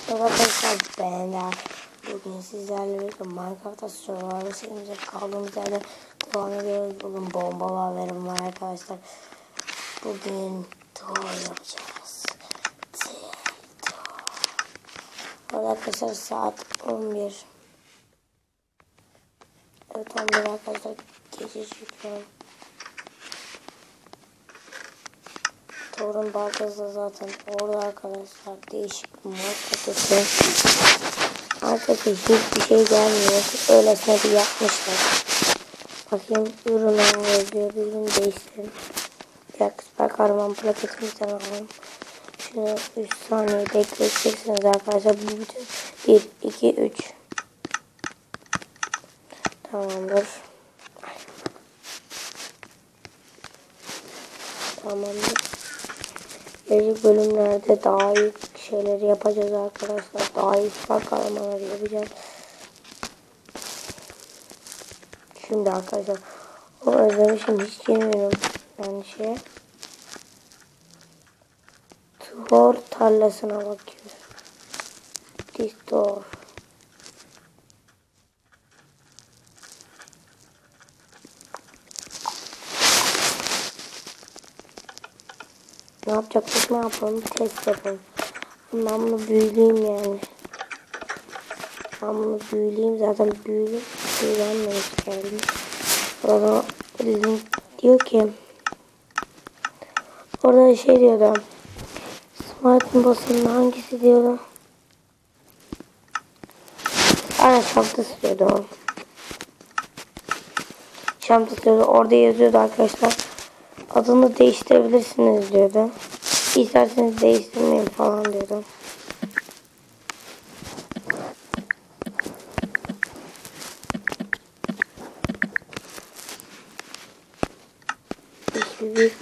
Merhaba arkadaşlar, ben de bugün sizlerle birlikte Minecraft'ta Survivor serimize kaldığımız yerden devam ediyoruz. Bugün bombalı haberim var arkadaşlar. Bugün tour yapacağız. Tour. Arkadaşlar saat 11. Evet 11 arkadaşlar, gece çıkıyorum. Tour'un baltası zaten orada arkadaşlar. Değişik bir mod paketi. Arkadaşlar hiçbir şey gelmiyor. Öylesine bir yapmışlar. Bakayım ürünler yazıyor. Bir ürün değiştirin. Bir dakika, süper kahraman plaketimizden alalım. Şunu 3 saniye bekleyeceksiniz arkadaşlar. Bu bütün 1, 2, 3. Tamamdır. Tamamdır. Gelecek bölümlerde daha iyi şeyleri yapacağız arkadaşlar. Daha iyi süper kahramanları yapacağız. Şimdi arkadaşlar o özlemişim, hiç girmiyorum yani şeye. Thor tarlasına bakıyoruz. Thor. Ne yapacaktık, ne yapalım, test yapalım. Ben bunu büyüleyeyim yani. Ben bunu büyüleyeyim, zaten büyülenmemiş geldi. Orada link diyor ki, orada şey diyordu, Smart'ın basının hangisi diyordu. Aynen şaftası diyordu o. Şaftası diyordu, orada yazıyordu arkadaşlar. Adını değiştirebilirsiniz diyordu. İsterseniz değiştirmeyin falan diyordu. Hiçbir büyük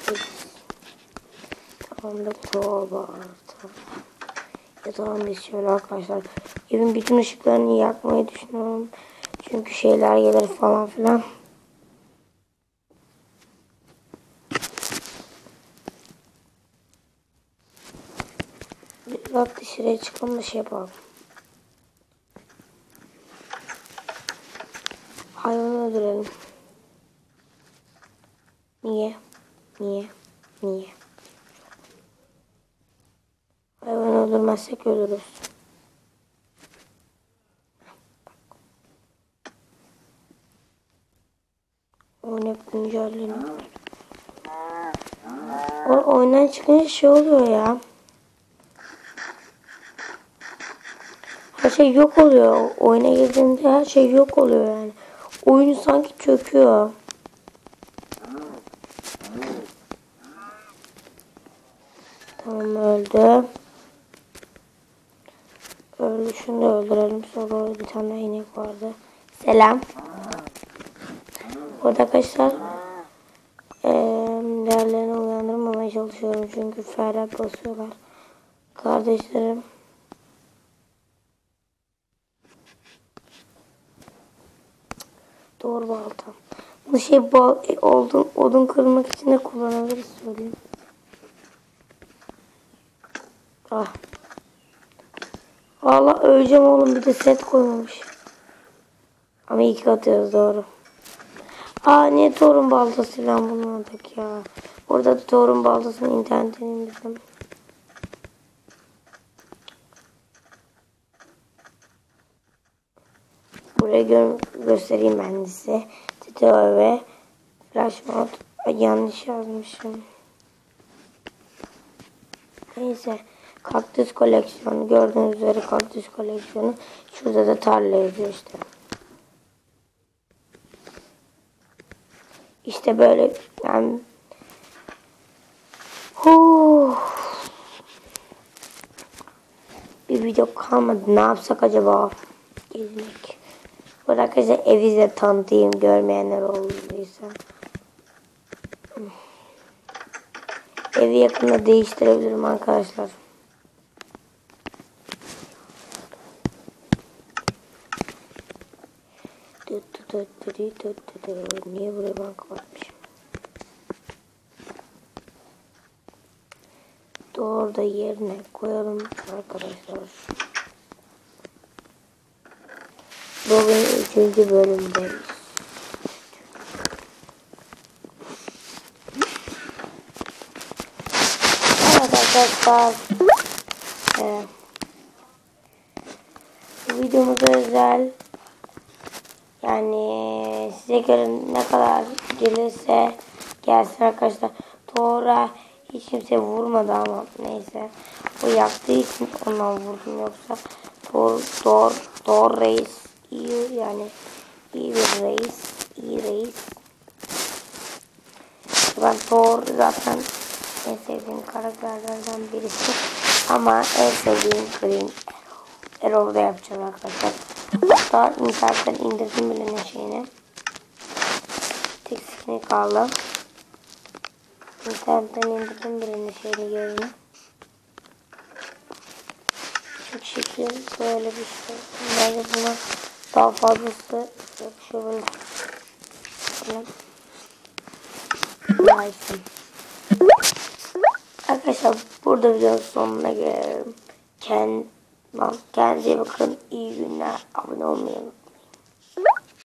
tamamdır, torba ya tamam, biz şöyle arkadaşlar evin bütün ışıklarını yakmayı düşünüyorum. Çünkü şeyler gelir falan filan. Biraz dışarıya çıkalım da şey yapalım. Hayvanı öldürelim. Niye? Hayvanı öldürmezsek ölürüz. Oynayıp güncelleniyor. Oyundan çıkınca şey oluyor ya. Her şey yok oluyor. Oyuna girdiğimde her şey yok oluyor yani. Oyun sanki çöküyor. Tamam, öldü. Öldü, şunu da öldürelim. Sonra bir tane inek vardı. Selam. Orada arkadaşlar değerlerini uyandırmamaya çalışıyorum. Çünkü ferah basıyorlar. Kardeşlerim. Doğru balta. Bu şey odun kırmak için de kullanabiliriz, söyleyeyim. Ah. Vallahi öleceğim oğlum, bir de set koymamış. Ama iyi ki atıyoruz, doğru. Niye Thor'un baltasıyla bulmadık ya. Orada da Thor'un baltasını internetten indirdim. Buraya göstereyim ben size. Tito ve Flash Mod. Yanlış yazmışım. Neyse. Kaktüs koleksiyonu. Gördüğünüz üzere kaktüs koleksiyonu. Şurada da tarla yazıyor işte. İşte böyle yani. Bir video kalmadı. Ne yapsak acaba? Gezmek. Bu arkadaşlar evi size tanıtayım, görmeyenler olduysa. Evi yakında değiştirebilirim arkadaşlar. Niye buraya ben kapatmışım? Doğru da yerine koyalım arkadaşlar. Bugün 3. bölümdeyiz. Evet arkadaşlar. Bu videomuza özel. Yani size göre ne kadar gelirse gelsin arkadaşlar. Thor'a hiç kimse vurmadı ama neyse. O yaptığı için ondan vurdum, yoksa Thor reis iyi, yani iyi bir reis, iyi reis. Ben Thor zaten en sevdiğim karakterlerden birisi, ama en sevdiğim Green Arrow'da yapacağız arkadaşlar. Hatta internetten indirdim bile şeyini. Tek skin'i kaldı. İnternetten indirdim bile şeyini, yerini. Çok şekil böyle bir şey. Bence buna daha fazlası yakışıyor böyle. Nice. Arkadaşlar burada videonun sonuna gelelim. Kendinize bakın. İyi günler. Abone olmayı unutmayın.